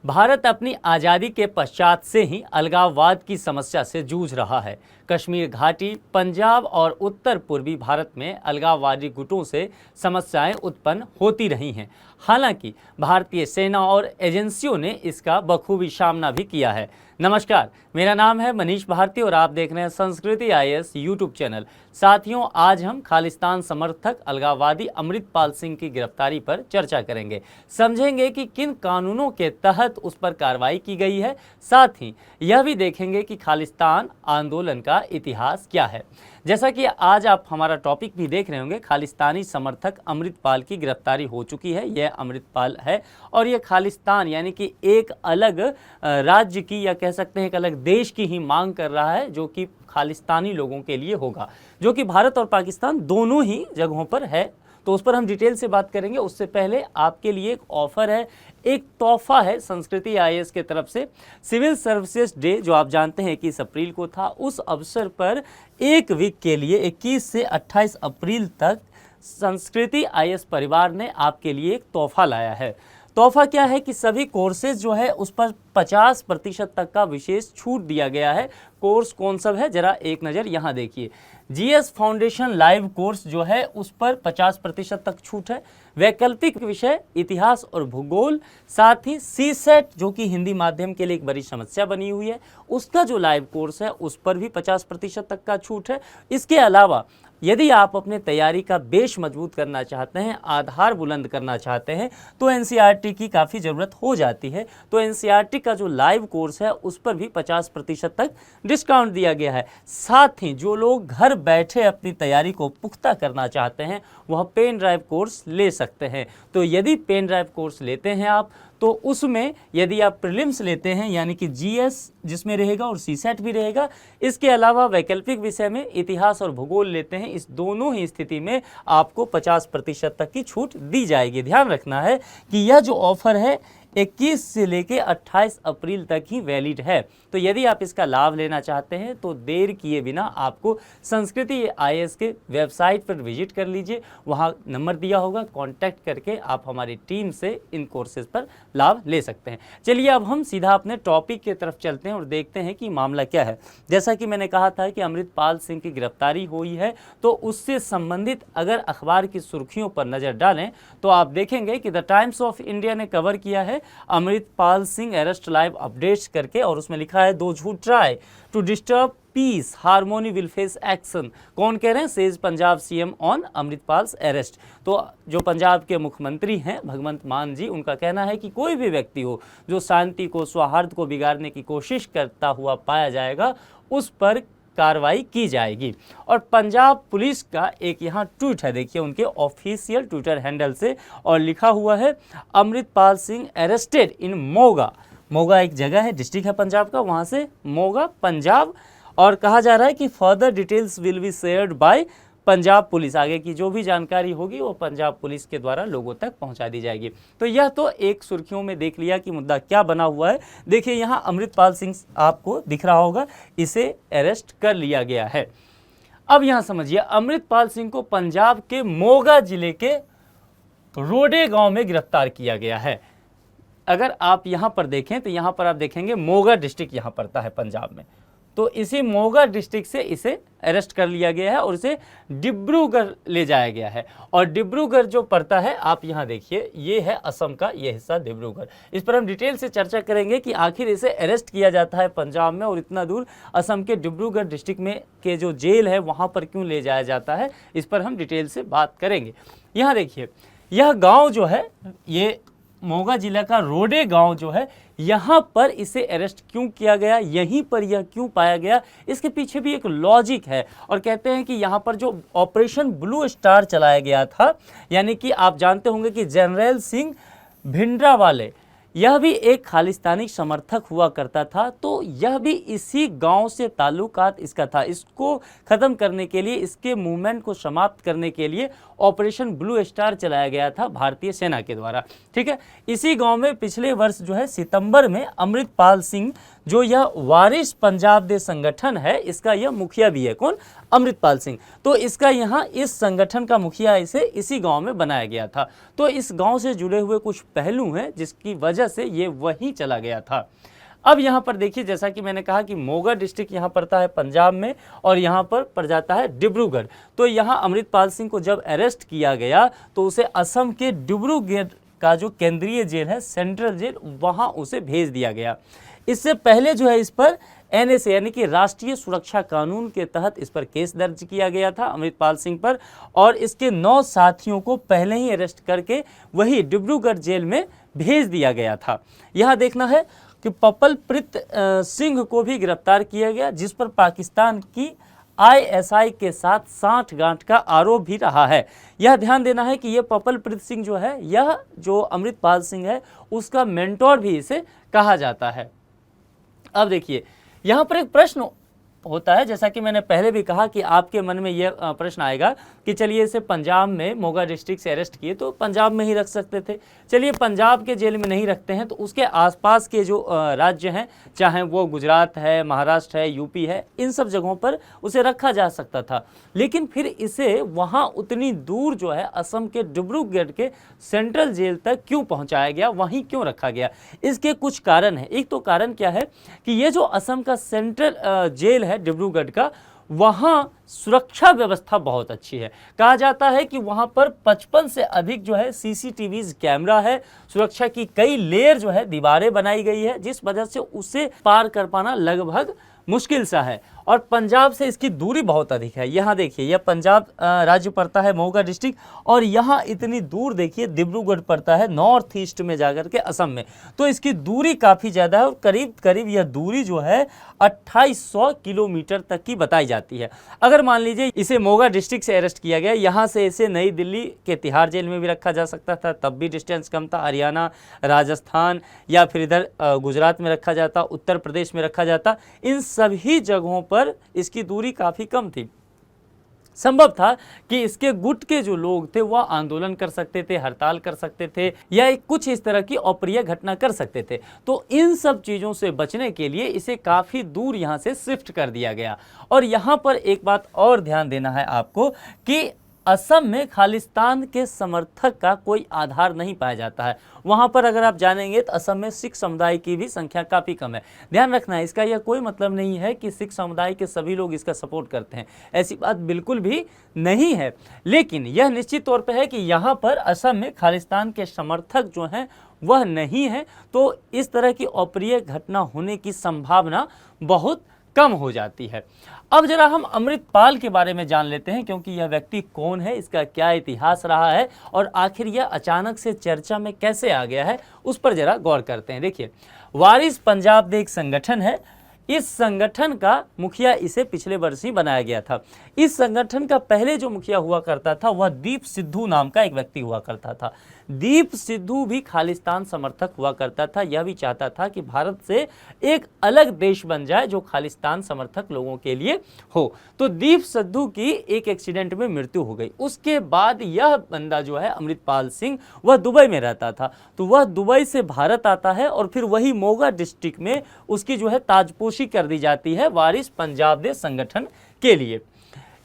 भारत अपनी आज़ादी के पश्चात से ही अलगाववाद की समस्या से जूझ रहा है। कश्मीर घाटी, पंजाब और उत्तर पूर्वी भारत में अलगाववादी गुटों से समस्याएं उत्पन्न होती रही हैं। हालांकि भारतीय सेना और एजेंसियों ने इसका बखूबी सामना भी किया है। नमस्कार, मेरा नाम है मनीष भारती और आप देख रहे हैं संस्कृति IAS यूट्यूब चैनल। साथियों, आज हम खालिस्तान समर्थक अलगाववादी अमृतपाल सिंह की गिरफ्तारी पर चर्चा करेंगे। समझेंगे कि किन कानूनों के तहत उस पर कार्रवाई की गई है। साथ ही यह भी देखेंगे कि खालिस्तान आंदोलन का इतिहास क्या है। जैसा कि आज आप हमारा टॉपिक भी देख रहे होंगे, खालिस्तानी समर्थक अमृतपाल की गिरफ्तारी हो चुकी है। यह अमृतपाल है और यह खालिस्तान यानी कि एक अलग राज्य की या कह सकते हैं एक अलग देश की ही मांग कर रहा है, जो कि खालिस्तानी लोगों के लिए होगा, जो कि भारत और पाकिस्तान दोनों ही जगहों पर है। तो उस पर हम डिटेल से बात करेंगे। उससे पहले आपके लिए एक ऑफर है, एक तोहफा है संस्कृति IAS के तरफ से। सिविल सर्विसेज डे जो आप जानते हैं 21 अप्रैल को था, उस अवसर पर एक वीक के लिए 21 से 28 अप्रैल तक संस्कृति IAS परिवार ने आपके लिए एक तोहफा लाया है। तोहफा क्या है कि सभी कोर्सेज जो है उस पर 50% तक का विशेष छूट दिया गया है। कोर्स कौन सब है, जरा एक नज़र यहाँ देखिए। GS फाउंडेशन लाइव कोर्स जो है उस पर 50% तक छूट है। वैकल्पिक विषय इतिहास और भूगोल, साथ ही CSET जो कि हिंदी माध्यम के लिए एक बड़ी समस्या बनी हुई है, उसका जो लाइव कोर्स है उस पर भी 50% तक का छूट है। इसके अलावा यदि आप अपने तैयारी का बेस मजबूत करना चाहते हैं, आधार बुलंद करना चाहते हैं, तो NCERT की काफ़ी ज़रूरत हो जाती है। तो NCERT का जो लाइव कोर्स है उस पर भी 50% तक डिस्काउंट दिया गया है। साथ ही जो लोग घर बैठे अपनी तैयारी को पुख्ता करना चाहते हैं, वह पेन ड्राइव कोर्स ले सकते हैं। तो यदि पेन ड्राइव कोर्स लेते हैं आप, तो उसमें यदि आप प्रीलिम्स लेते हैं यानी कि GS जिसमें रहेगा और CSET भी रहेगा, इसके अलावा वैकल्पिक विषय में इतिहास और भूगोल लेते हैं, इस दोनों ही स्थिति में आपको 50% तक की छूट दी जाएगी। ध्यान रखना है कि यह जो ऑफर है 21 से लेके 28 अप्रैल तक ही वैलिड है। तो यदि आप इसका लाभ लेना चाहते हैं तो देर किए बिना आपको संस्कृति IAS के वेबसाइट पर विजिट कर लीजिए। वहाँ नंबर दिया होगा, कांटेक्ट करके आप हमारी टीम से इन कोर्सेज पर लाभ ले सकते हैं। चलिए अब हम सीधा अपने टॉपिक की तरफ चलते हैं और देखते हैं कि मामला क्या है। जैसा कि मैंने कहा था कि अमृतपाल सिंह की गिरफ्तारी हुई है, तो उससे संबंधित अगर अखबार की सुर्खियों पर नज़र डालें तो आप देखेंगे कि द टाइम्स ऑफ इंडिया ने कवर किया है Amritpal Singh arrest live updates करके, और उसमें लिखा है those who try to disturb peace harmony will face action. कौन कह रहे हैं? Says Punjab CM on Amritpal arrest. तो जो पंजाब के मुख्यमंत्री हैं भगवंत मान जी, उनका कहना है कि कोई भी व्यक्ति हो जो शांति को, सौहार्द को बिगाड़ने की कोशिश करता हुआ पाया जाएगा, उस पर कार्रवाई की जाएगी। और पंजाब पुलिस का एक यहाँ ट्वीट है, देखिए उनके ऑफिशियल ट्विटर हैंडल से, और लिखा हुआ है अमृतपाल सिंह अरेस्टेड इन मोगा। मोगा एक जगह है, डिस्ट्रिक्ट है पंजाब का, वहाँ से मोगा पंजाब। और कहा जा रहा है कि further details will be shared by Punjab police. आगे की जो भी जानकारी होगी वो पंजाब पुलिस के द्वारा लोगों तक पहुंचा दी जाएगी। तो यह तो एक सुर्खियों में देख लिया कि मुद्दा क्या बना हुआ है। देखिए यहाँ अमृतपाल सिंह आपको दिख रहा होगा, इसे अरेस्ट कर लिया गया है। अब यहाँ समझिए, अमृतपाल सिंह को पंजाब के मोगा जिले के रोडे गांव में गिरफ्तार किया गया है। अगर आप यहाँ पर देखें तो यहाँ पर आप देखेंगे मोगा डिस्ट्रिक्ट यहाँ पड़ता है पंजाब में। तो इसी मोगा डिस्ट्रिक्ट से इसे अरेस्ट कर लिया गया है और इसे डिब्रूगढ़ ले जाया गया है। और डिब्रूगढ़ जो पड़ता है, आप यहाँ देखिए, ये है असम का ये हिस्सा डिब्रूगढ़। इस पर हम डिटेल से चर्चा करेंगे कि आखिर इसे अरेस्ट किया जाता है पंजाब में और इतना दूर असम के डिब्रूगढ़ डिस्ट्रिक्ट में के जो जेल है वहाँ पर क्यों ले जाया जाता है। इस पर हम डिटेल से बात करेंगे। यहाँ देखिए, यह गाँव जो है, ये मोगा जिला का रोडे गांव जो है, यहाँ पर इसे अरेस्ट क्यों किया गया, यहीं पर यह क्यों पाया गया, इसके पीछे भी एक लॉजिक है। और कहते हैं कि यहाँ पर जो ऑपरेशन ब्लू स्टार चलाया गया था, यानी कि आप जानते होंगे कि जनरल सिंह भिंडरावाले यह भी एक खालिस्तानी समर्थक हुआ करता था। तो यह भी इसी गांव से ताल्लुकात इसका था। इसको ख़त्म करने के लिए, इसके मूवमेंट को समाप्त करने के लिए ऑपरेशन ब्लू स्टार चलाया गया था भारतीय सेना के द्वारा। ठीक है, इसी गांव में पिछले वर्ष जो है सितंबर में अमृतपाल सिंह, जो यह वारिस पंजाब दे संगठन है, इसका यह मुखिया भी है। कौन? अमृतपाल सिंह। तो इसका यहाँ इस संगठन का मुखिया इसे इसी गांव में बनाया गया था। तो इस गांव से जुड़े हुए कुछ पहलू हैं जिसकी वजह वजह से ये वहीं चला गया था। अब यहाँ पर देखिए, जैसा कि मैंने कहा कि मोगा डिस्ट्रिक्ट यहाँ पड़ता है पंजाब में और यहाँ पर पड़ जाता है डिब्रूगढ़। तो यहाँ अमृतपाल सिंह को जब अरेस्ट किया गया तो उसे असम के डिब्रूगढ़ का जो केंद्रीय जेल है, सेंट्रल जेल, वहाँ उसे भेज दिया गया। इससे पहले जो है इस पर NSA यानी कि राष्ट्रीय सुरक्षा कानून के तहत इस पर केस दर्ज किया गया था अमृतपाल सिंह पर, और इसके 9 साथियों को पहले ही अरेस्ट करके वही डिब्रूगढ़ जेल में भेज दिया गया था। यहाँ देखना है कि पपलप्रीत सिंह को भी गिरफ्तार किया गया, जिस पर पाकिस्तान की ISI के साथ साठगांठ का आरोप भी रहा है। यह ध्यान देना है कि यह पपलप्रीत सिंह जो है, यह जो अमृतपाल सिंह है उसका मेंटोर भी इसे कहा जाता है। अब देखिए, यहाँ पर एक प्रश्न होता है, जैसा कि मैंने पहले भी कहा कि आपके मन में यह प्रश्न आएगा कि चलिए इसे पंजाब में मोगा डिस्ट्रिक्ट से अरेस्ट किए तो पंजाब में ही रख सकते थे, चलिए पंजाब के जेल में नहीं रखते हैं तो उसके आसपास के जो राज्य हैं, चाहे वो गुजरात है, महाराष्ट्र है, यूपी है, इन सब जगहों पर उसे रखा जा सकता था। लेकिन फिर इसे वहाँ उतनी दूर जो है असम के डिब्रूगढ़ के सेंट्रल जेल तक क्यों पहुँचाया गया, वहीं क्यों रखा गया? इसके कुछ कारण हैं। एक तो कारण क्या है कि ये जो असम का सेंट्रल जेल है डिब्रूगढ़ का, वहाँ सुरक्षा व्यवस्था बहुत अच्छी है। कहा जाता है कि वहाँ पर 55 से अधिक जो है CCTVs कैमरा है, सुरक्षा की कई लेयर जो है दीवारें बनाई गई है, जिस वजह से उसे पार कर पाना लगभग मुश्किल सा है। और पंजाब से इसकी दूरी बहुत अधिक है। यहाँ देखिए, यह पंजाब राज्य पड़ता है मोगा डिस्ट्रिक्ट, और यहाँ इतनी दूर देखिए डिब्रूगढ़ पड़ता है नॉर्थ ईस्ट में जाकर के असम में। तो इसकी दूरी काफ़ी ज़्यादा है और करीब करीब यह दूरी जो है 2800 किलोमीटर तक की बताई जाती है। अगर मान लीजिए इसे मोगा डिस्ट्रिक्ट से अरेस्ट किया गया, यहाँ से इसे नई दिल्ली के तिहाड़ जेल में भी रखा जा सकता था, तब भी डिस्टेंस कम था। हरियाणा, राजस्थान या फिर इधर गुजरात में रखा जाता, उत्तर प्रदेश में रखा जाता, इन सभी जगहों पर इसकी दूरी काफ़ी कम थी। संभव था कि इसके गुट के जो लोग थे वह आंदोलन कर सकते थे, हड़ताल कर सकते थे, या कुछ इस तरह की अप्रिय घटना कर सकते थे। तो इन सब चीज़ों से बचने के लिए इसे काफ़ी दूर यहाँ से शिफ्ट कर दिया गया। और यहाँ पर एक बात और ध्यान देना है आपको कि असम में खालिस्तान के समर्थक का कोई आधार नहीं पाया जाता है। वहाँ पर अगर आप जानेंगे तो असम में सिख समुदाय की भी संख्या काफ़ी कम है। ध्यान रखना है, इसका यह कोई मतलब नहीं है कि सिख समुदाय के सभी लोग इसका सपोर्ट करते हैं, ऐसी बात बिल्कुल भी नहीं है। लेकिन यह निश्चित तौर पर है कि यहाँ पर असम में खालिस्तान के समर्थक जो हैं वह नहीं है, तो इस तरह की अप्रिय घटना होने की संभावना बहुत कम हो जाती है। अब जरा हम अमृतपाल के बारे में जान लेते हैं, क्योंकि यह व्यक्ति कौन है, इसका क्या इतिहास रहा है और आखिर यह अचानक से चर्चा में कैसे आ गया है, उस पर जरा गौर करते हैं। देखिए, वारिस पंजाब एक संगठन है। इस संगठन का मुखिया इसे पिछले वर्ष ही बनाया गया था। इस संगठन का पहले जो मुखिया हुआ करता था वह दीप सिद्धू नाम का एक व्यक्ति हुआ करता था। दीप सिद्धू भी खालिस्तान समर्थक हुआ करता था। यह भी चाहता था कि भारत से एक अलग देश बन जाए जो खालिस्तान समर्थक लोगों के लिए हो। तो दीप सिद्धू की एक एक्सीडेंट में मृत्यु हो गई। उसके बाद यह बंदा जो है अमृतपाल सिंह, वह दुबई में रहता था। तो वह दुबई से भारत आता है और फिर वही मोगा डिस्ट्रिक्ट में उसकी जो है ताजपोशी कर दी जाती है वारिस पंजाब दे संगठन के लिए।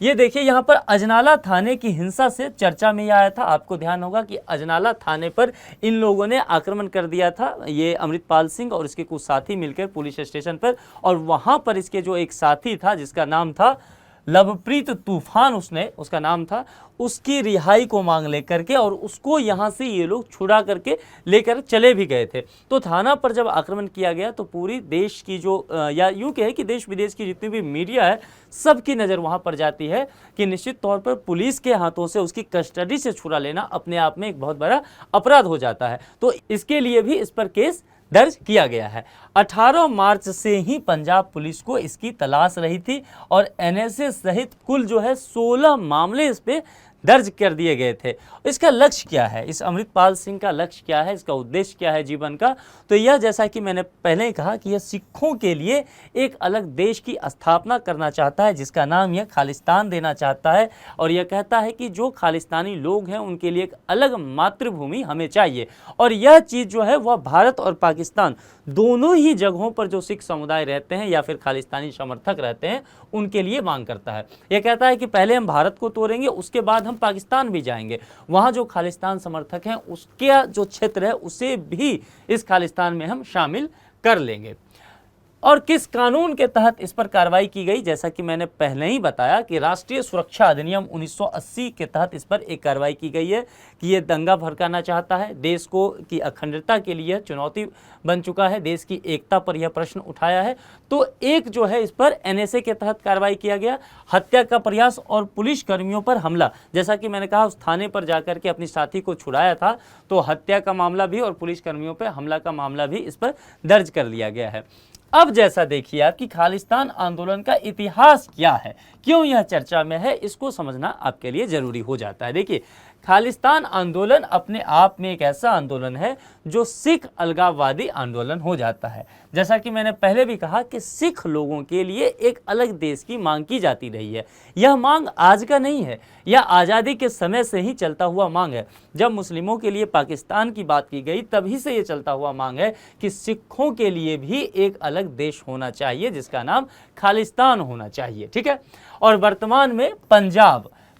ये देखिए, यहाँ पर अजनाला थाने की हिंसा से चर्चा में आया था। आपको ध्यान होगा कि अजनाला थाने पर इन लोगों ने आक्रमण कर दिया था, ये अमृतपाल सिंह और इसके कुछ साथी मिलकर पुलिस स्टेशन पर, और वहाँ पर इसके जो एक साथी था जिसका नाम था लवप्रीत तूफान, उसका नाम था, उसकी रिहाई को मांग लेकर के और उसको यहाँ से ये लोग छुड़ा करके लेकर चले भी गए थे। तो थाना पर जब आक्रमण किया गया तो पूरी देश की जो या यूँ कहे कि देश विदेश की जितनी भी मीडिया है सबकी नज़र वहाँ पर जाती है कि निश्चित तौर पर पुलिस के हाथों से उसकी कस्टडी से छुड़ा लेना अपने आप में एक बहुत बड़ा अपराध हो जाता है। तो इसके लिए भी इस पर केस दर्ज किया गया है। 18 मार्च से ही पंजाब पुलिस को इसकी तलाश रही थी और NSA सहित कुल जो है 16 मामले इस पे दर्ज कर दिए गए थे। इसका लक्ष्य क्या है, इस अमृतपाल सिंह का लक्ष्य क्या है, इसका उद्देश्य क्या है जीवन का? तो यह, जैसा कि मैंने पहले ही कहा कि यह सिखों के लिए एक अलग देश की स्थापना करना चाहता है जिसका नाम यह खालिस्तान देना चाहता है, और यह कहता है कि जो खालिस्तानी लोग हैं उनके लिए एक अलग मातृभूमि हमें चाहिए। और यह चीज़ जो है वह भारत और पाकिस्तान दोनों ही जगहों पर जो सिख समुदाय रहते हैं या फिर खालिस्तानी समर्थक रहते हैं उनके लिए मांग करता है। यह कहता है कि पहले हम भारत को तोड़ेंगे, उसके बाद हम पाकिस्तान भी जाएंगे, वहाँ जो खालिस्तान समर्थक हैं उसके जो क्षेत्र है उसे भी इस खालिस्तान में हम शामिल कर लेंगे। और किस कानून के तहत इस पर कार्रवाई की गई, जैसा कि मैंने पहले ही बताया कि राष्ट्रीय सुरक्षा अधिनियम 1980 के तहत इस पर एक कार्रवाई की गई है कि ये दंगा भड़काना चाहता है, देश को की अखंडता के लिए चुनौती बन चुका है, देश की एकता पर यह प्रश्न उठाया है। तो एक जो है इस पर NSA के तहत कार्रवाई किया गया, हत्या का प्रयास और पुलिस कर्मियों पर हमला, जैसा कि मैंने कहा उस थाने पर जाकर के अपनी साथी को छुड़ाया था, तो हत्या का मामला भी और पुलिस कर्मियों पर हमला का मामला भी इस पर दर्ज कर लिया गया है। अब जैसा देखिए आप कि खालिस्तान आंदोलन का इतिहास क्या है, क्यों यह चर्चा में है, इसको समझना आपके लिए जरूरी हो जाता है। देखिए, खालिस्तान आंदोलन अपने आप में एक ऐसा आंदोलन है जो सिख अलगाववादी आंदोलन हो जाता है। जैसा कि मैंने पहले भी कहा कि सिख लोगों के लिए एक अलग देश की मांग की जाती रही है। यह मांग आज का नहीं है, यह आज़ादी के समय से ही चलता हुआ मांग है। जब मुस्लिमों के लिए पाकिस्तान की बात की गई तभी से ये चलता हुआ मांग है कि सिखों के लिए भी एक अलग देश होना चाहिए जिसका नाम खालिस्तान होना चाहिए, ठीक है। और वर्तमान में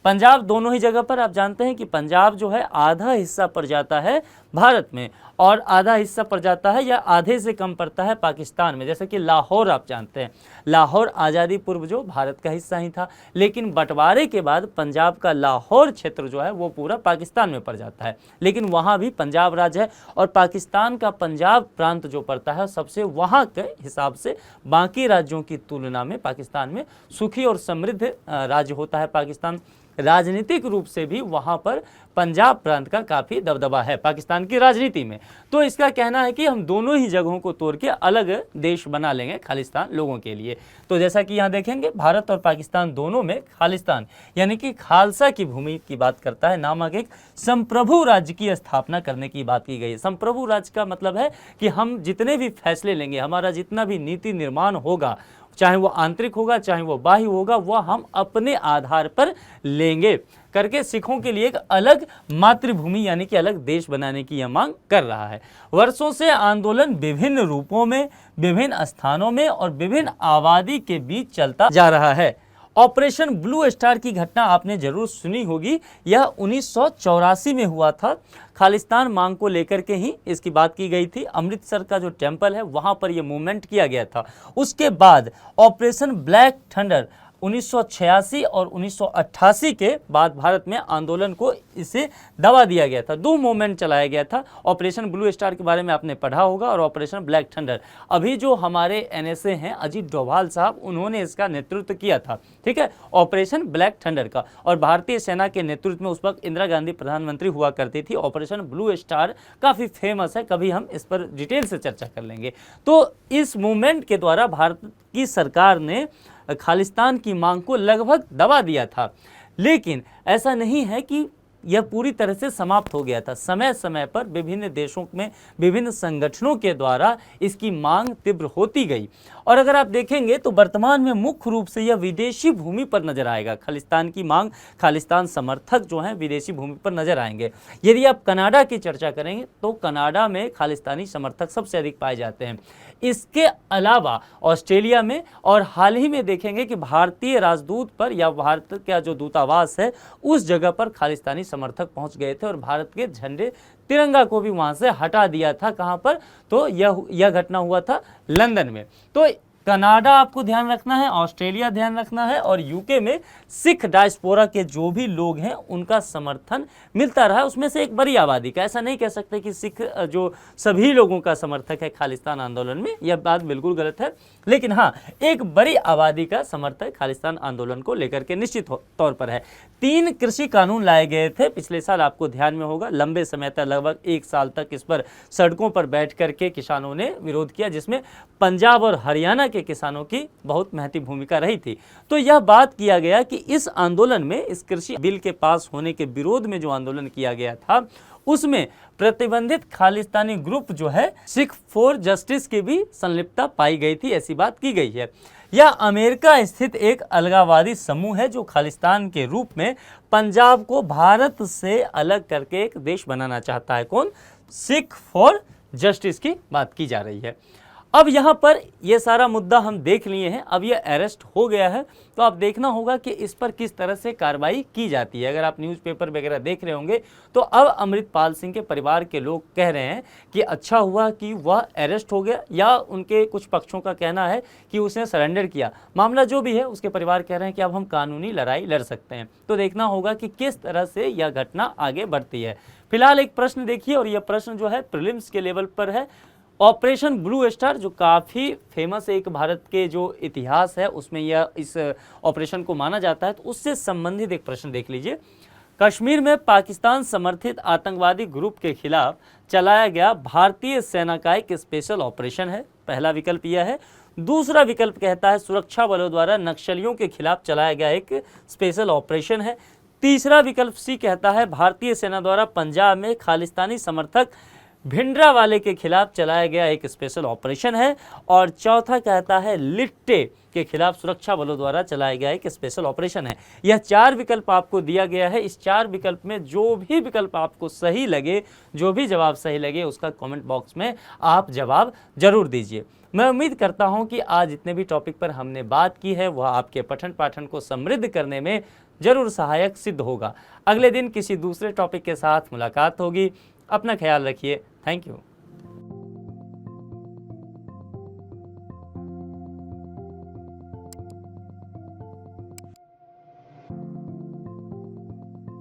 पंजाब दोनों ही जगह पर आप जानते हैं कि पंजाब जो है आधा हिस्सा पड़ जाता है भारत में और आधा हिस्सा पड़ जाता है या आधे से कम पड़ता है पाकिस्तान में। जैसे कि लाहौर आप जानते हैं, लाहौर आज़ादी पूर्व जो भारत का हिस्सा ही था, लेकिन बंटवारे के बाद पंजाब का लाहौर क्षेत्र जो है वो पूरा पाकिस्तान में पड़ जाता है, लेकिन वहाँ भी पंजाब राज्य है और पाकिस्तान का पंजाब प्रांत जो पड़ता है सबसे वहाँ के हिसाब से बाकी राज्यों की तुलना में पाकिस्तान में सुखी और समृद्ध राज्य होता है पाकिस्तान। राजनीतिक रूप से भी वहाँ पर पंजाब प्रांत का काफ़ी दबदबा है पाकिस्तान की राजनीति में। तो इसका कहना है कि हम दोनों ही जगहों को तोड़ के अलग देश बना लेंगे खालिस्तान लोगों के लिए। तो जैसा कि यहाँ देखेंगे भारत और पाकिस्तान दोनों में खालिस्तान यानी कि खालसा की भूमि की बात करता है नामक एक संप्रभु राज्य की स्थापना करने की बात की गई है। संप्रभु राज्य का मतलब है कि हम जितने भी फैसले लेंगे, हमारा जितना भी नीति निर्माण होगा, चाहे वो आंतरिक होगा चाहे वो बाह्य होगा, वह हम अपने आधार पर लेंगे करके सिखों के लिए एक अलग मातृभूमि यानी कि अलग देश बनाने की यह मांग कर रहा है। वर्षों से आंदोलन विभिन्न रूपों में, विभिन्न स्थानों में और विभिन्न आबादी के बीच चलता जा रहा है। ऑपरेशन ब्लू स्टार की घटना आपने जरूर सुनी होगी, यह 1984 में हुआ था। खालिस्तान मांग को लेकर के ही इसकी बात की गई थी। अमृतसर का जो टेंपल है वहाँ पर यह मूवमेंट किया गया था। उसके बाद ऑपरेशन ब्लैक थंडर 1986 और 1988 के बाद भारत में आंदोलन को इसे दबा दिया गया था। दो मूवमेंट चलाया गया था। ऑपरेशन ब्लू स्टार के बारे में आपने पढ़ा होगा और ऑपरेशन ब्लैक थंडर। अभी जो हमारे NSA हैं अजीत डोभाल साहब, उन्होंने इसका नेतृत्व किया था, ठीक है, ऑपरेशन ब्लैक थंडर का। और भारतीय सेना के नेतृत्व में उस वक्त इंदिरा गांधी प्रधानमंत्री हुआ करती थी। ऑपरेशन ब्लू स्टार काफ़ी फेमस है, कभी हम इस पर डिटेल से चर्चा कर लेंगे। तो इस मूवमेंट के द्वारा भारत की सरकार ने खालिस्तान की मांग को लगभग दबा दिया था, लेकिन ऐसा नहीं है कि यह पूरी तरह से समाप्त हो गया था। समय समय पर विभिन्न देशों में विभिन्न संगठनों के द्वारा इसकी मांग तीव्र होती गई और अगर आप देखेंगे तो वर्तमान में मुख्य रूप से यह विदेशी भूमि पर नजर आएगा। खालिस्तान की मांग, खालिस्तान समर्थक जो हैं विदेशी भूमि पर नजर आएंगे। यदि आप कनाडा की चर्चा करेंगे तो कनाडा में खालिस्तानी समर्थक सबसे अधिक पाए जाते हैं। इसके अलावा ऑस्ट्रेलिया में और हाल ही में देखेंगे कि भारतीय राजदूत पर या भारत का जो दूतावास है उस जगह पर खालिस्तानी समर्थक पहुंच गए थे और भारत के झंडे तिरंगा को भी वहां से हटा दिया था। कहां पर? तो यह घटना हुआ था लंदन में। तो कनाडा आपको ध्यान रखना है, ऑस्ट्रेलिया ध्यान रखना है और यूके में सिख डायस्पोरा के जो भी लोग हैं उनका समर्थन मिलता रहा है। उसमें से एक बड़ी आबादी का, ऐसा नहीं कह सकते कि सिख जो सभी लोगों का समर्थक है खालिस्तान आंदोलन में, यह बात बिल्कुल गलत है, लेकिन हाँ एक बड़ी आबादी का समर्थक खालिस्तान आंदोलन को लेकर के निश्चित तौर पर है। 3 कृषि कानून लाए गए थे पिछले साल, आपको ध्यान में होगा। लंबे समय तक, लगभग 1 साल तक इस पर सड़कों पर बैठ करके किसानों ने विरोध किया, जिसमें पंजाब और हरियाणा के किसानों की बहुत महत्वपूर्ण भूमिका रही थी। तो यह बात किया गया कि इस आंदोलन में, इस कृषि बिल के पास होने के विरोध में जो आंदोलन किया गया था उसमें प्रतिबंधित खालिस्तानी ग्रुप जो है सिख फॉर जस्टिस की भी संलिप्तता पाई गई थी, ऐसी बात की गई है। यह अमेरिका स्थित एक अलगाववादी समूह है जो खालिस्तान के रूप में पंजाब को भारत से अलग करके एक देश बनाना चाहता है। कौन? सिख फॉर जस्टिस की बात की जा रही है। अब यहाँ पर ये सारा मुद्दा हम देख लिए हैं, अब ये अरेस्ट हो गया है, तो अब देखना होगा कि इस पर किस तरह से कार्रवाई की जाती है। अगर आप न्यूज़पेपर वगैरह देख रहे होंगे तो अब अमृतपाल सिंह के परिवार के लोग कह रहे हैं कि अच्छा हुआ कि वह अरेस्ट हो गया, या उनके कुछ पक्षों का कहना है कि उसने सरेंडर किया। मामला जो भी है, उसके परिवार कह रहे हैं कि अब हम कानूनी लड़ाई लड़ सकते हैं। तो देखना होगा कि किस तरह से यह घटना आगे बढ़ती है। फिलहाल एक प्रश्न देखिए, और यह प्रश्न जो है प्रीलिम्स के लेवल पर है। ऑपरेशन ब्लू स्टार जो काफ़ी फेमस है, एक भारत के जो इतिहास है उसमें यह इस ऑपरेशन को माना जाता है, तो उससे संबंधित एक प्रश्न देख लीजिए। कश्मीर में पाकिस्तान समर्थित आतंकवादी ग्रुप के खिलाफ चलाया गया भारतीय सेना का एक स्पेशल ऑपरेशन है, पहला विकल्प यह है। दूसरा विकल्प कहता है सुरक्षा बलों द्वारा नक्सलियों के खिलाफ चलाया गया एक स्पेशल ऑपरेशन है। तीसरा विकल्प सी कहता है भारतीय सेना द्वारा पंजाब में खालिस्तानी समर्थक भिंडरावाले के खिलाफ चलाया गया एक स्पेशल ऑपरेशन है। और चौथा कहता है लिट्टे के खिलाफ सुरक्षा बलों द्वारा चलाया गया एक स्पेशल ऑपरेशन है। यह 4 विकल्प आपको दिया गया है। इस 4 विकल्प में जो भी विकल्प आपको सही लगे, जो भी जवाब सही लगे, उसका कमेंट बॉक्स में आप जवाब जरूर दीजिए। मैं उम्मीद करता हूं कि आज जितने भी टॉपिक पर हमने बात की है वह आपके पठन पाठन को समृद्ध करने में जरूर सहायक सिद्ध होगा। अगले दिन किसी दूसरे टॉपिक के साथ मुलाकात होगी। अपना ख्याल रखिए। Thank you.